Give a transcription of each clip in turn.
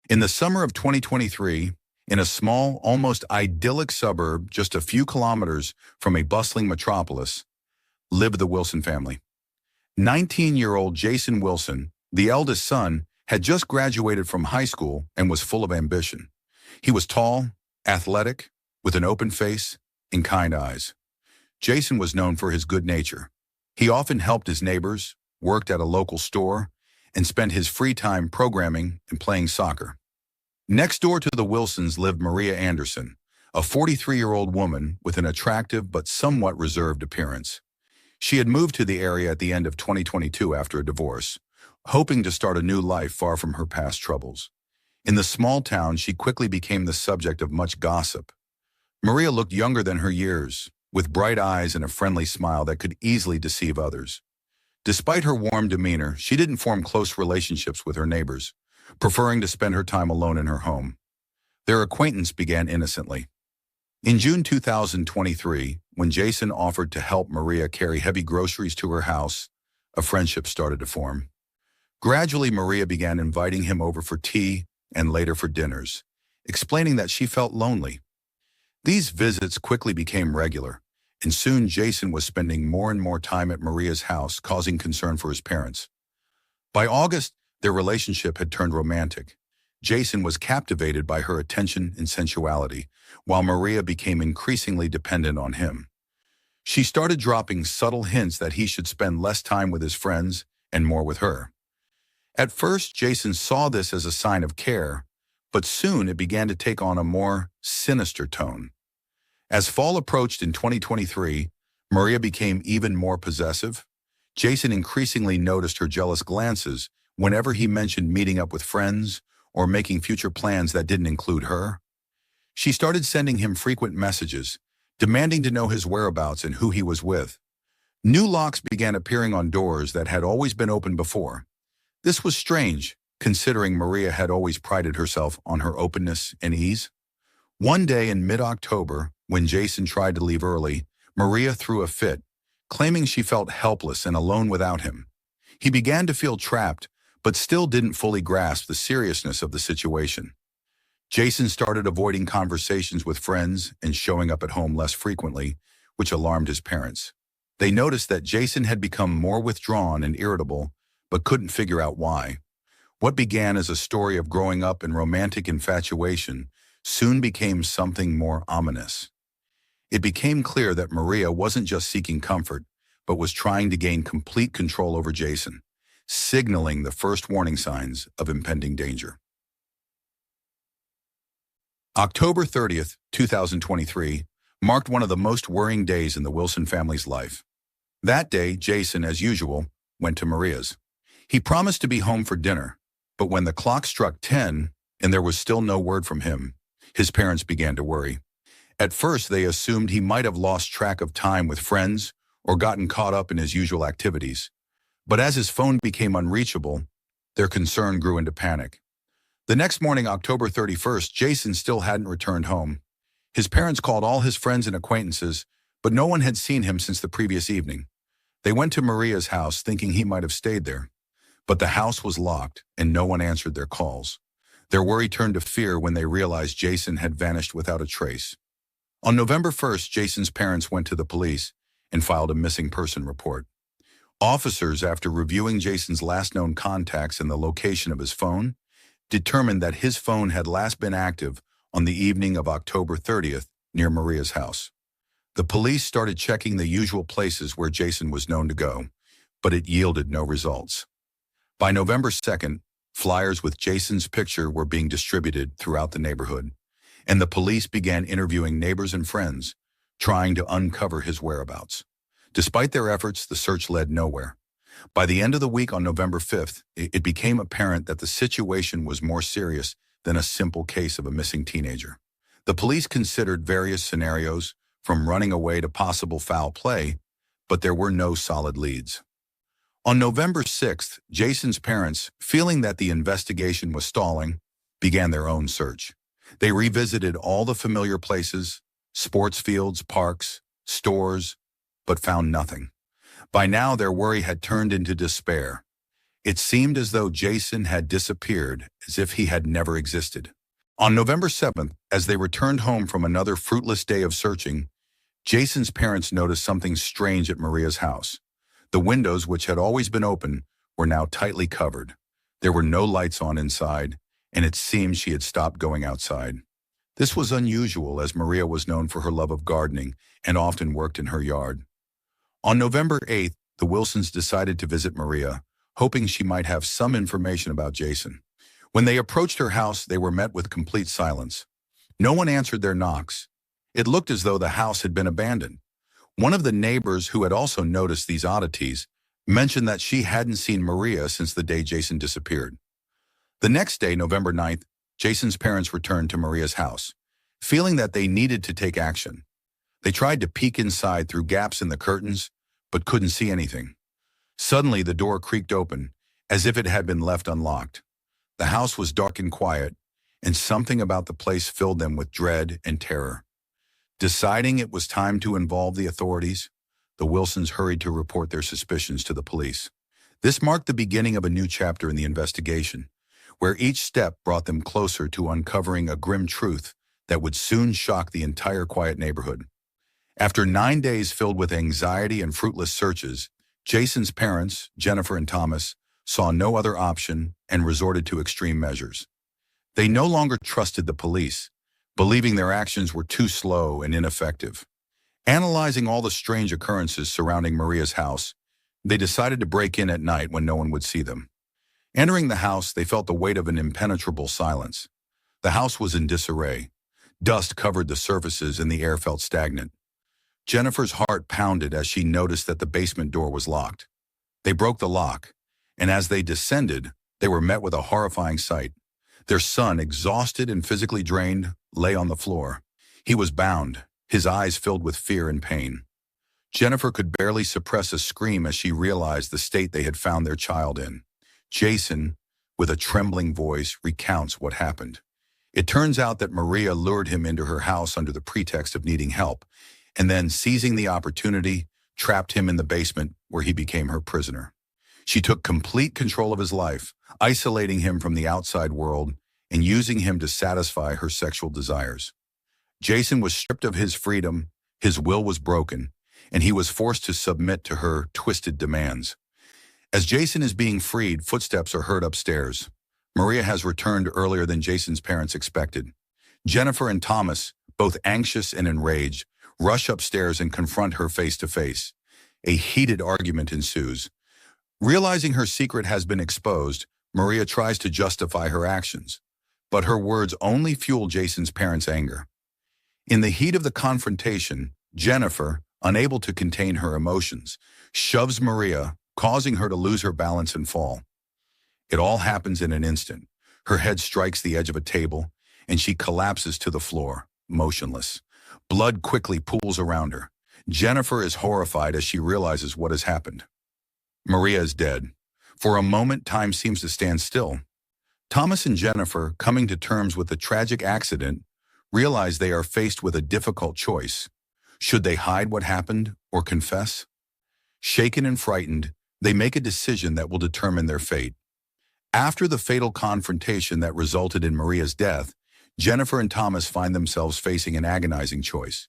In the summer of 2023, in a small, almost idyllic suburb just a few kilometers from a bustling metropolis, lived the Wilson family. 19-year-old Jason Wilson, the eldest son, had just graduated from high school and was full of ambition. He was tall, athletic, with an open face and kind eyes. Jason was known for his good nature. He often helped his neighbors, worked at a local store, and spent his free time programming and playing soccer. Next door to the Wilsons lived Maria Anderson, a 43-year-old woman with an attractive but somewhat reserved appearance. She had moved to the area at the end of 2022 after a divorce, hoping to start a new life far from her past troubles. In the small town, she quickly became the subject of much gossip. Maria looked younger than her years, with bright eyes and a friendly smile that could easily deceive others. Despite her warm demeanor, she didn't form close relationships with her neighbors, preferring to spend her time alone in her home. Their acquaintance began innocently. In June 2023, when Jason offered to help Maria carry heavy groceries to her house, a friendship started to form. Gradually, Maria began inviting him over for tea and later for dinners, explaining that she felt lonely. These visits quickly became regular, and soon Jason was spending more and more time at Maria's house, causing concern for his parents. By August, their relationship had turned romantic. Jason was captivated by her attention and sensuality, while Maria became increasingly dependent on him. She started dropping subtle hints that he should spend less time with his friends and more with her. At first, Jason saw this as a sign of care, but soon it began to take on a more sinister tone. As fall approached in 2023, Maria became even more possessive. Jason increasingly noticed her jealous glances whenever he mentioned meeting up with friends or making future plans that didn't include her. She started sending him frequent messages, demanding to know his whereabouts and who he was with. New locks began appearing on doors that had always been open before. This was strange, considering Maria had always prided herself on her openness and ease. One day in mid-October, when Jason tried to leave early, Maria threw a fit, claiming she felt helpless and alone without him. He began to feel trapped, but still didn't fully grasp the seriousness of the situation. Jason started avoiding conversations with friends and showing up at home less frequently, which alarmed his parents. They noticed that Jason had become more withdrawn and irritable, but couldn't figure out why. What began as a story of growing up in romantic infatuation soon became something more ominous. It became clear that Maria wasn't just seeking comfort, but was trying to gain complete control over Jason, signaling the first warning signs of impending danger. October 30th, 2023, marked one of the most worrying days in the Wilson family's life. That day, Jason, as usual, went to Maria's. He promised to be home for dinner, but when the clock struck 10 and there was still no word from him, his parents began to worry. At first, they assumed he might have lost track of time with friends or gotten caught up in his usual activities. But as his phone became unreachable, their concern grew into panic. The next morning, October 31st, Jason still hadn't returned home. His parents called all his friends and acquaintances, but no one had seen him since the previous evening. They went to Maria's house thinking he might have stayed there, but the house was locked and no one answered their calls. Their worry turned to fear when they realized Jason had vanished without a trace. On November 1st, Jason's parents went to the police and filed a missing person report. Officers, after reviewing Jason's last known contacts and the location of his phone, determined that his phone had last been active on the evening of October 30th near Maria's house. The police started checking the usual places where Jason was known to go, but it yielded no results. By November 2nd, flyers with Jason's picture were being distributed throughout the neighborhood, and the police began interviewing neighbors and friends, trying to uncover his whereabouts. Despite their efforts, the search led nowhere. By the end of the week on November 5th, it became apparent that the situation was more serious than a simple case of a missing teenager. The police considered various scenarios, from running away to possible foul play, but there were no solid leads. On November 6th, Jason's parents, feeling that the investigation was stalling, began their own search. They revisited all the familiar places, sports fields, parks, stores, but found nothing. By now, their worry had turned into despair. It seemed as though Jason had disappeared, as if he had never existed. On November 7th, as they returned home from another fruitless day of searching, Jason's parents noticed something strange at Maria's house. The windows, which had always been open, were now tightly covered. There were no lights on inside, and it seemed she had stopped going outside. This was unusual, as Maria was known for her love of gardening and often worked in her yard. On November 8th, the Wilsons decided to visit Maria, hoping she might have some information about Jason. When they approached her house, they were met with complete silence. No one answered their knocks. It looked as though the house had been abandoned. One of the neighbors, who had also noticed these oddities, mentioned that she hadn't seen Maria since the day Jason disappeared. The next day, November 9th, Jason's parents returned to Maria's house, feeling that they needed to take action. They tried to peek inside through gaps in the curtains, but couldn't see anything. Suddenly, the door creaked open, as if it had been left unlocked. The house was dark and quiet, and something about the place filled them with dread and terror. Deciding it was time to involve the authorities, the Wilsons hurried to report their suspicions to the police. This marked the beginning of a new chapter in the investigation, where each step brought them closer to uncovering a grim truth that would soon shock the entire quiet neighborhood. After 9 days filled with anxiety and fruitless searches, Jason's parents, Jennifer and Thomas, saw no other option and resorted to extreme measures. They no longer trusted the police, believing their actions were too slow and ineffective. Analyzing all the strange occurrences surrounding Maria's house, they decided to break in at night when no one would see them. Entering the house, they felt the weight of an impenetrable silence. The house was in disarray. Dust covered the surfaces and the air felt stagnant. Jennifer's heart pounded as she noticed that the basement door was locked. They broke the lock, and as they descended, they were met with a horrifying sight. Their son, exhausted and physically drained, lay on the floor. He was bound, his eyes filled with fear and pain. Jennifer could barely suppress a scream as she realized the state they had found their child in. Jason, with a trembling voice, recounts what happened. It turns out that Maria lured him into her house under the pretext of needing help, and then, seizing the opportunity, trapped him in the basement where he became her prisoner. She took complete control of his life, isolating him from the outside world and using him to satisfy her sexual desires. Jason was stripped of his freedom, his will was broken, and he was forced to submit to her twisted demands. As Jason is being freed, footsteps are heard upstairs. Maria has returned earlier than Jason's parents expected. Jennifer and Thomas, both anxious and enraged, rush upstairs and confront her face to face. A heated argument ensues. Realizing her secret has been exposed, Maria tries to justify her actions, but her words only fuel Jason's parents' anger. In the heat of the confrontation, Jennifer, unable to contain her emotions, shoves Maria, causing her to lose her balance and fall. It all happens in an instant. Her head strikes the edge of a table, and she collapses to the floor, motionless. Blood quickly pools around her. Jennifer is horrified as she realizes what has happened. Maria is dead. For a moment, time seems to stand still. Thomas and Jennifer, coming to terms with the tragic accident, realize they are faced with a difficult choice. Should they hide what happened or confess? Shaken and frightened, they make a decision that will determine their fate. After the fatal confrontation that resulted in Maria's death, Jennifer and Thomas find themselves facing an agonizing choice.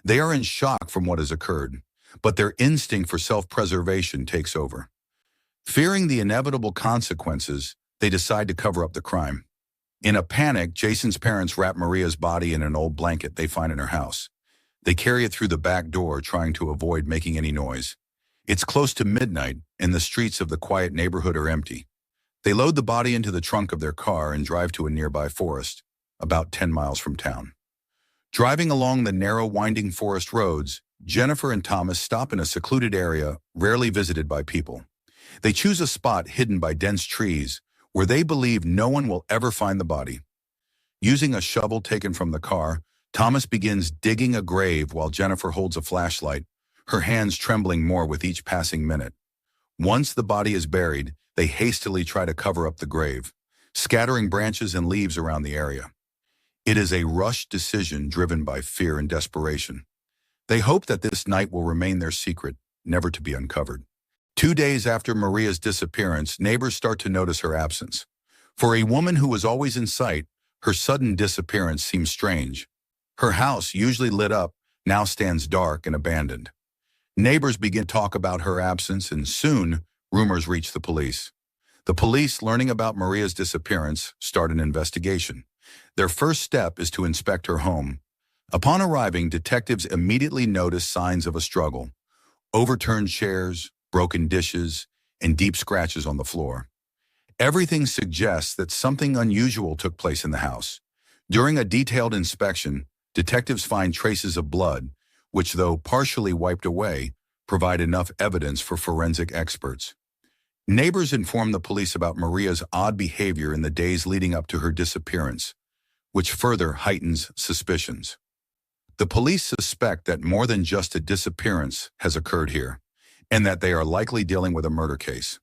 They are in shock from what has occurred, but their instinct for self-preservation takes over. Fearing the inevitable consequences, they decide to cover up the crime. In a panic, Jason's parents wrap Maria's body in an old blanket they find in her house. They carry it through the back door, trying to avoid making any noise. It's close to midnight, and the streets of the quiet neighborhood are empty. They load the body into the trunk of their car and drive to a nearby forest, about 10 miles from town. Driving along the narrow, winding forest roads, Jennifer and Thomas stop in a secluded area rarely visited by people. They choose a spot hidden by dense trees where they believe no one will ever find the body. Using a shovel taken from the car, Thomas begins digging a grave while Jennifer holds a flashlight, her hands trembling more with each passing minute. Once the body is buried, they hastily try to cover up the grave, scattering branches and leaves around the area. It is a rushed decision driven by fear and desperation. They hope that this night will remain their secret, never to be uncovered. 2 days after Maria's disappearance, neighbors start to notice her absence. For a woman who was always in sight, her sudden disappearance seems strange. Her house, usually lit up, now stands dark and abandoned. Neighbors begin to talk about her absence, and soon, rumors reach the police. The police, learning about Maria's disappearance, start an investigation. Their first step is to inspect her home. Upon arriving, detectives immediately notice signs of a struggle: overturned chairs, broken dishes, and deep scratches on the floor. Everything suggests that something unusual took place in the house. During a detailed inspection, detectives find traces of blood, which, though partially wiped away, provide enough evidence for forensic experts. Neighbors inform the police about Maria's odd behavior in the days leading up to her disappearance, which further heightens suspicions. The police suspect that more than just a disappearance has occurred here, and that they are likely dealing with a murder case.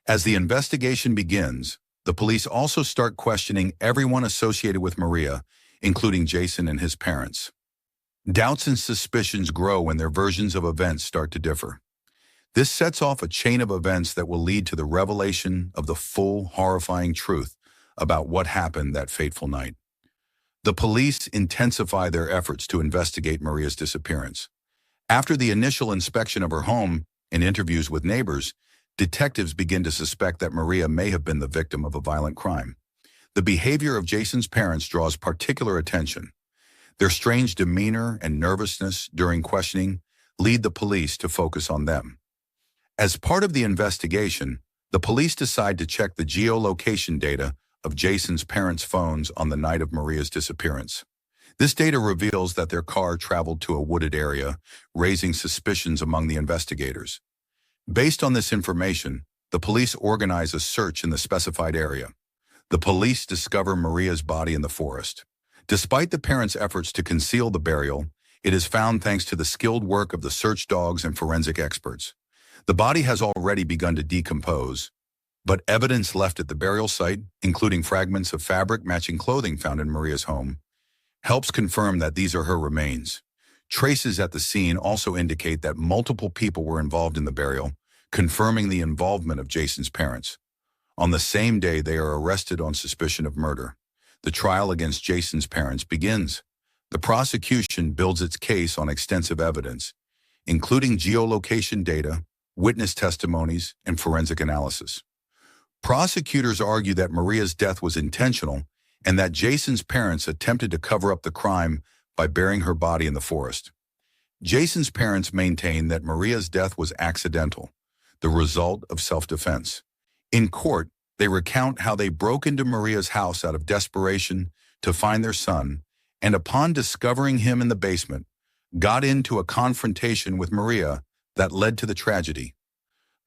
As the investigation begins, the police also start questioning everyone associated with Maria, including Jason and his parents. Doubts and suspicions grow when their versions of events start to differ. This sets off a chain of events that will lead to the revelation of the full, horrifying truth about what happened that fateful night. The police intensify their efforts to investigate Maria's disappearance. After the initial inspection of her home and interviews with neighbors, detectives begin to suspect that Maria may have been the victim of a violent crime. The behavior of Jason's parents draws particular attention. Their strange demeanor and nervousness during questioning lead the police to focus on them. As part of the investigation, the police decide to check the geolocation data of Jason's parents' phones on the night of Maria's disappearance. This data reveals that their car traveled to a wooded area, raising suspicions among the investigators. Based on this information, the police organize a search in the specified area. The police discover Maria's body in the forest. Despite the parents' efforts to conceal the burial, it is found thanks to the skilled work of the search dogs and forensic experts. The body has already begun to decompose, but evidence left at the burial site, including fragments of fabric matching clothing found in Maria's home, helps confirm that these are her remains. Traces at the scene also indicate that multiple people were involved in the burial, confirming the involvement of Jason's parents. On the same day, they are arrested on suspicion of murder. The trial against Jason's parents begins. The prosecution builds its case on extensive evidence, including geolocation data, witness testimonies, and forensic analysis. Prosecutors argue that Maria's death was intentional and that Jason's parents attempted to cover up the crime by burying her body in the forest. Jason's parents maintain that Maria's death was accidental, the result of self-defense. In court, they recount how they broke into Maria's house out of desperation to find their son, and upon discovering him in the basement, got into a confrontation with Maria that led to the tragedy.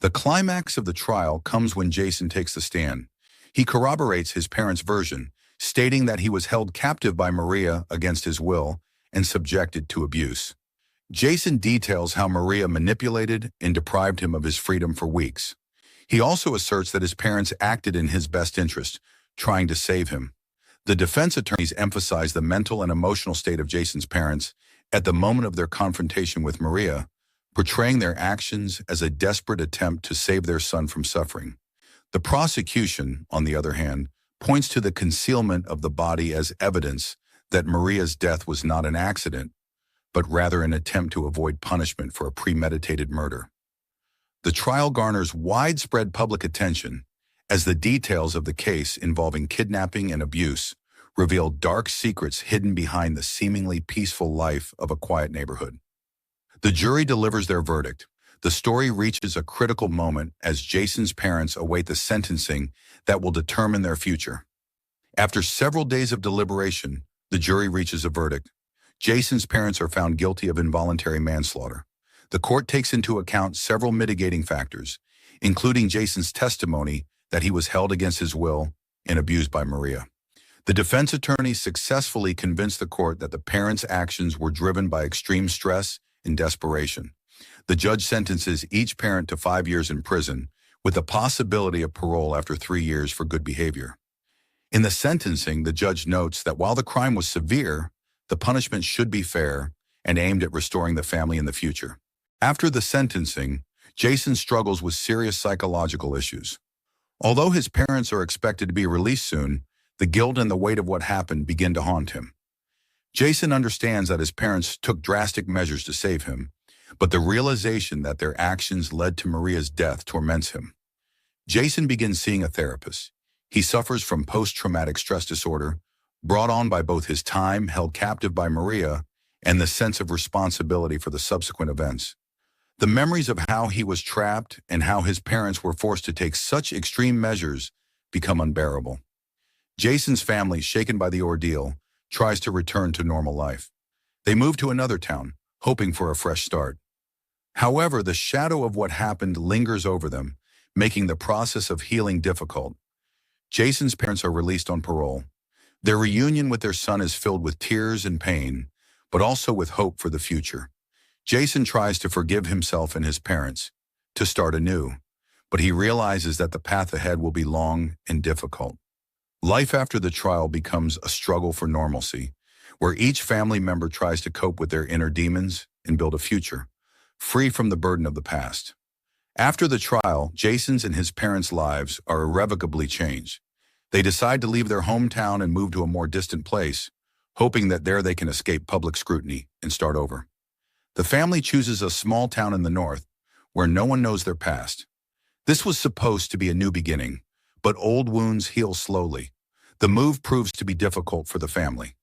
The climax of the trial comes when Jason takes the stand. He corroborates his parents' version, stating that he was held captive by Maria against his will and subjected to abuse. Jason details how Maria manipulated and deprived him of his freedom for weeks. He also asserts that his parents acted in his best interest, trying to save him. The defense attorneys emphasize the mental and emotional state of Jason's parents at the moment of their confrontation with Maria, portraying their actions as a desperate attempt to save their son from suffering. The prosecution, on the other hand, points to the concealment of the body as evidence that Maria's death was not an accident, but rather an attempt to avoid punishment for a premeditated murder. The trial garners widespread public attention as the details of the case involving kidnapping and abuse reveal dark secrets hidden behind the seemingly peaceful life of a quiet neighborhood. The jury delivers their verdict. The story reaches a critical moment as Jason's parents await the sentencing that will determine their future. After several days of deliberation, the jury reaches a verdict. Jason's parents are found guilty of involuntary manslaughter. The court takes into account several mitigating factors, including Jason's testimony that he was held against his will and abused by Maria. The defense attorneys successfully convinced the court that the parents' actions were driven by extreme stress and desperation. The judge sentences each parent to 5 years in prison, with the possibility of parole after 3 years for good behavior. In the sentencing, the judge notes that while the crime was severe, the punishment should be fair and aimed at restoring the family in the future. After the sentencing, Jason struggles with serious psychological issues. Although his parents are expected to be released soon, the guilt and the weight of what happened begin to haunt him. Jason understands that his parents took drastic measures to save him, but the realization that their actions led to Maria's death torments him. Jason begins seeing a therapist. He suffers from post-traumatic stress disorder, brought on by both his time held captive by Maria and the sense of responsibility for the subsequent events. The memories of how he was trapped and how his parents were forced to take such extreme measures become unbearable. Jason's family, shaken by the ordeal, tries to return to normal life. They move to another town, hoping for a fresh start. However, the shadow of what happened lingers over them, making the process of healing difficult. Jason's parents are released on parole. Their reunion with their son is filled with tears and pain, but also with hope for the future. Jason tries to forgive himself and his parents, to start anew, but he realizes that the path ahead will be long and difficult. Life after the trial becomes a struggle for normalcy, where each family member tries to cope with their inner demons and build a future, free from the burden of the past. After the trial, Jason's and his parents' lives are irrevocably changed. They decide to leave their hometown and move to a more distant place, hoping that there they can escape public scrutiny and start over. The family chooses a small town in the north, where no one knows their past. This was supposed to be a new beginning, but old wounds heal slowly. The move proves to be difficult for the family.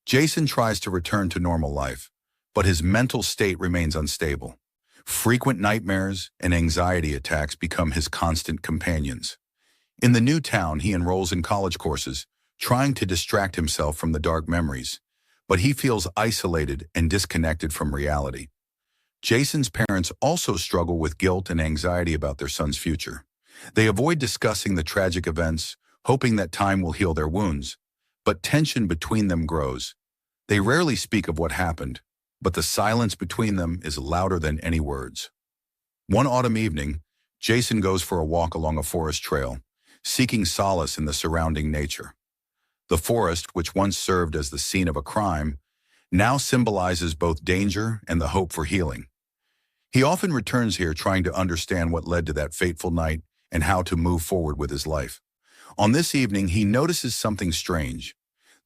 Jason tries to return to normal life, but his mental state remains unstable. Frequent nightmares and anxiety attacks become his constant companions. In the new town, he enrolls in college courses, trying to distract himself from the dark memories, but he feels isolated and disconnected from reality. Jason's parents also struggle with guilt and anxiety about their son's future. They avoid discussing the tragic events, hoping that time will heal their wounds, but tension between them grows. They rarely speak of what happened, but the silence between them is louder than any words. One autumn evening, Jason goes for a walk along a forest trail, seeking solace in the surrounding nature. The forest, which once served as the scene of a crime, now symbolizes both danger and the hope for healing. He often returns here trying to understand what led to that fateful night and how to move forward with his life. On this evening, he notices something strange.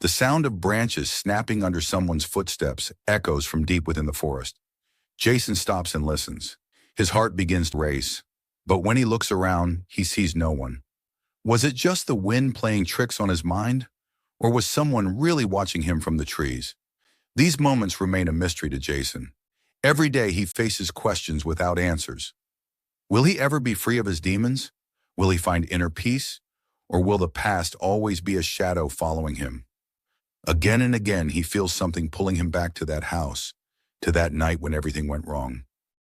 The sound of branches snapping under someone's footsteps echoes from deep within the forest. Jason stops and listens. His heart begins to race, but when he looks around, he sees no one. Was it just the wind playing tricks on his mind? Or was someone really watching him from the trees? These moments remain a mystery to Jason. Every day he faces questions without answers. Will he ever be free of his demons? Will he find inner peace? Or will the past always be a shadow following him? Again and again he feels something pulling him back to that house, to that night when everything went wrong.